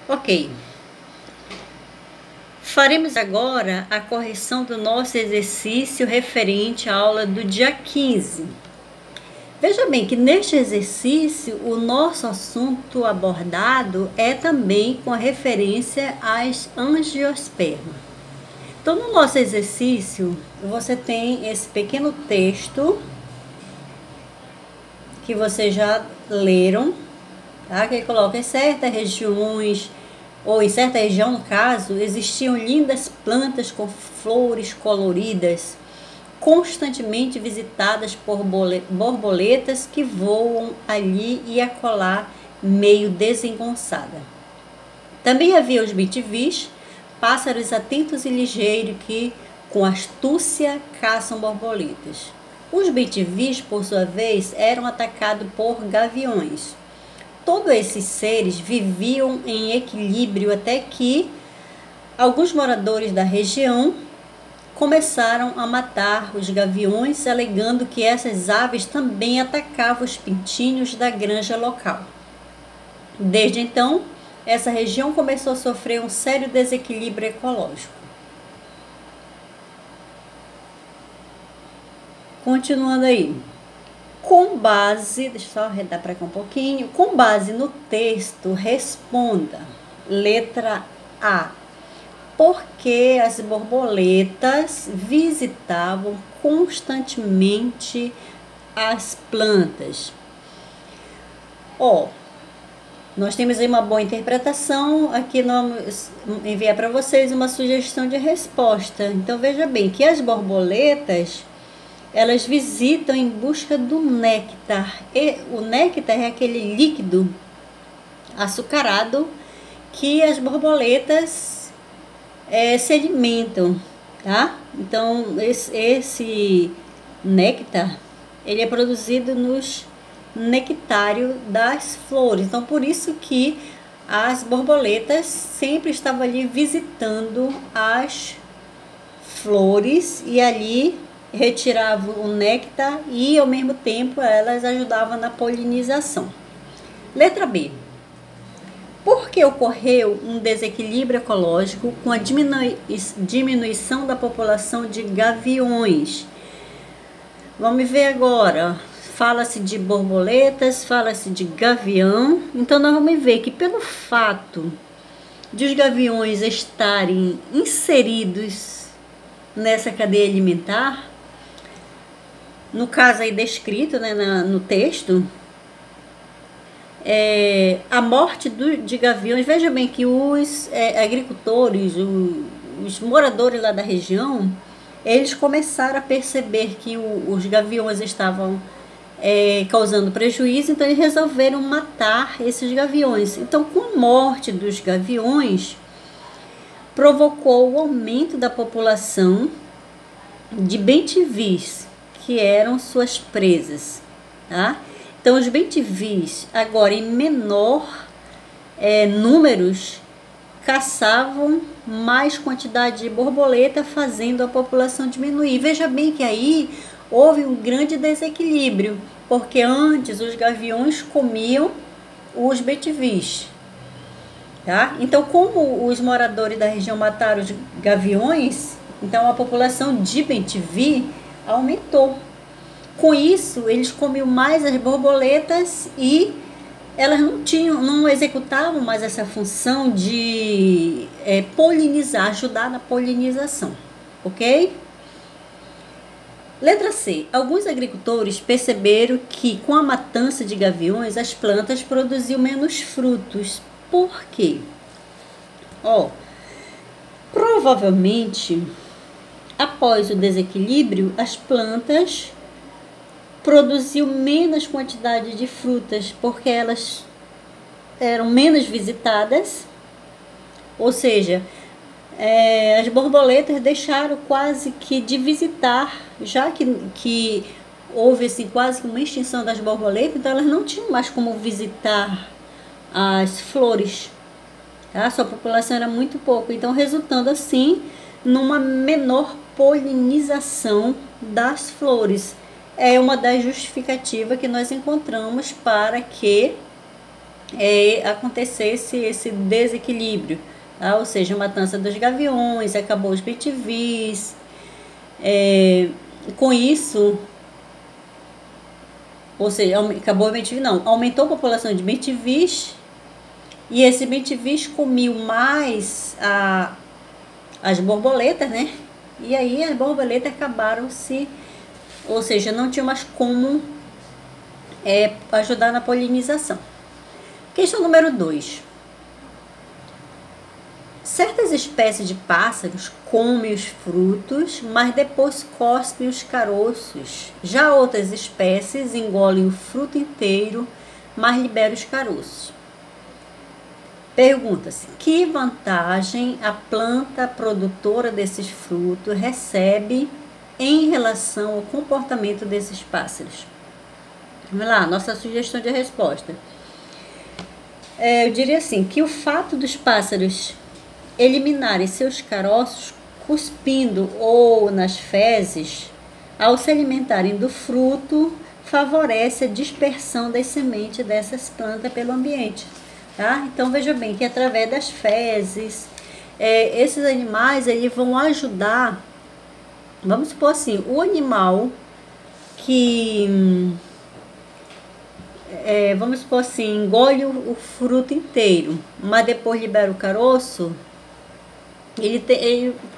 Ok, faremos agora a correção do nosso exercício referente à aula do dia 15. Veja bem que neste exercício o nosso assunto abordado é também com a referência às angiospermas. Então, no nosso exercício, você tem esse pequeno texto que vocês já leram, tá? Que ele coloca em certas regiões, ou em certa região, no caso, existiam lindas plantas com flores coloridas, constantemente visitadas por borboletas que voam ali e acolá meio desengonçada. Também havia os bitivis, pássaros atentos e ligeiros que, com astúcia, caçam borboletas. Os bitivis, por sua vez, eram atacados por gaviões. Todos esses seres viviam em equilíbrio até que alguns moradores da região começaram a matar os gaviões, alegando que essas aves também atacavam os pintinhos da granja local. Desde então, essa região começou a sofrer um sério desequilíbrio ecológico. Continuando aí. Com base, deixa eu só arredar para cá um pouquinho. Com base no texto, responda. Letra A. Por que as borboletas visitavam constantemente as plantas? Nós temos aí uma boa interpretação. Aqui vamos enviar para vocês uma sugestão de resposta. Então, veja bem que as borboletas, elas visitam em busca do néctar. E o néctar é aquele líquido açucarado que as borboletas se alimentam, tá? Então, esse néctar, ele é produzido nos nectários das flores. Então, por isso que as borboletas sempre estavam ali visitando as flores e ali retiravam o néctar e, ao mesmo tempo, elas ajudavam na polinização. Letra B. Por que ocorreu um desequilíbrio ecológico com a diminuição da população de gaviões? Vamos ver agora. Fala-se de borboletas, fala-se de gavião. Então, nós vamos ver que pelo fato de os gaviões estarem inseridos nessa cadeia alimentar, no caso aí descrito, né, no texto, a morte de gaviões. Veja bem que os agricultores, os moradores lá da região, eles começaram a perceber que os gaviões estavam causando prejuízo, então eles resolveram matar esses gaviões. Então, com a morte dos gaviões, provocou o aumento da população de bentivis, que eram suas presas, tá? Então, os bentivis, agora em menor números, caçavam mais quantidade de borboleta, fazendo a população diminuir. Veja bem que aí houve um grande desequilíbrio, porque antes os gaviões comiam os bentivis, tá? Então, como os moradores da região mataram os gaviões, então a população de bentivi aumentou. Com isso, eles comiam mais as borboletas e elas não executavam mais essa função de polinizar, ajudar na polinização, ok? Letra C. Alguns agricultores perceberam que com a matança de gaviões, as plantas produziam menos frutos. Por quê? Provavelmente, após o desequilíbrio, as plantas produziam menos quantidade de frutas, porque elas eram menos visitadas, ou seja, as borboletas deixaram quase que de visitar, já que houve assim, quase que uma extinção das borboletas, então elas não tinham mais como visitar as flores, tá? Sua população era muito pouco, então resultando assim numa menor polinização das flores. É uma das justificativas que nós encontramos para que acontecesse esse desequilíbrio, tá? Ou seja, a matança dos gaviões, acabou os bentivis, com isso, ou seja, acabou o bentivi, não, aumentou a população de bentivis, e esse bentivis comiu mais as borboletas, né? E aí as borboletas acabaram ou seja, não tinha mais como ajudar na polinização. Questão número 2. Certas espécies de pássaros comem os frutos, mas depois cospem os caroços. Já outras espécies engolem o fruto inteiro, mas liberam os caroços. Pergunta-se: que vantagem a planta produtora desses frutos recebe em relação ao comportamento desses pássaros? Vamos lá, nossa sugestão de resposta. Eu diria assim, que o fato dos pássaros eliminarem seus caroços cuspindo ou nas fezes, ao se alimentarem do fruto, favorece a dispersão das sementes dessas plantas pelo ambiente. Tá? Então veja bem que através das fezes, esses animais eles vão ajudar, vamos supor assim, o animal que, vamos supor assim, engole o fruto inteiro, mas depois libera o caroço, ele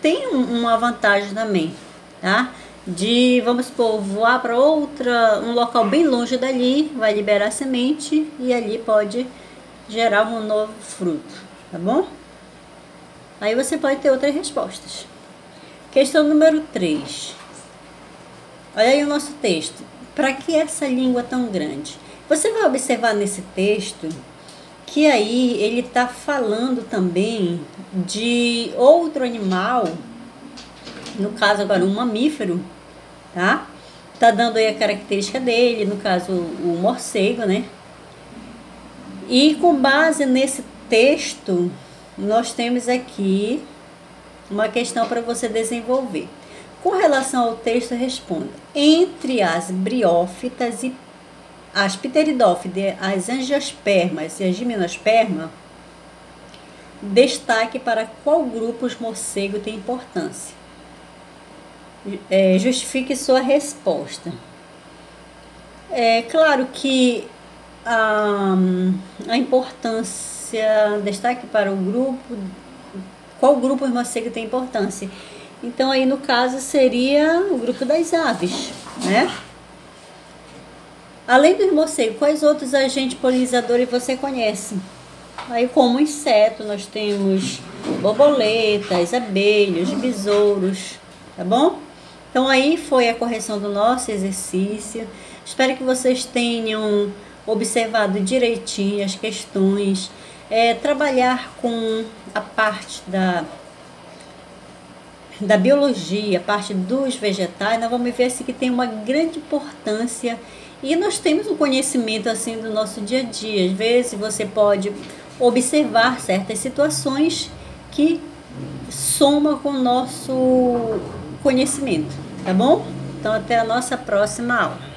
tem uma vantagem também, tá? De, vamos supor, voar para um local bem longe dali, vai liberar a semente e ali pode gerar um novo fruto, tá bom? Aí você pode ter outras respostas. Questão número 3. Olha aí o nosso texto. Para que essa língua tão grande? Você vai observar nesse texto que aí ele está falando também de outro animal, no caso agora um mamífero, tá? Tá dando aí a característica dele, no caso o morcego, né? E com base nesse texto, nós temos aqui uma questão para você desenvolver. Com relação ao texto, responda: entre as briófitas e as pteridófitas, as angiospermas e as gimnospermas, destaque para qual grupo os morcegos têm importância. Justifique sua resposta. É claro que a importância, destaque para o grupo, qual grupo os morcegos tem importância. Então aí no caso seria o grupo das aves, né? Além dos morcegos, quais outros agentes polinizadores você conhece? Aí como inseto nós temos borboletas, abelhas, besouros, tá bom? Então aí foi a correção do nosso exercício. Espero que vocês tenham observado direitinho as questões, trabalhar com a parte da biologia, a parte dos vegetais. Nós vamos ver assim que tem uma grande importância e nós temos um conhecimento assim do nosso dia a dia. Às vezes você pode observar certas situações que somam com o nosso conhecimento, tá bom? Então até a nossa próxima aula.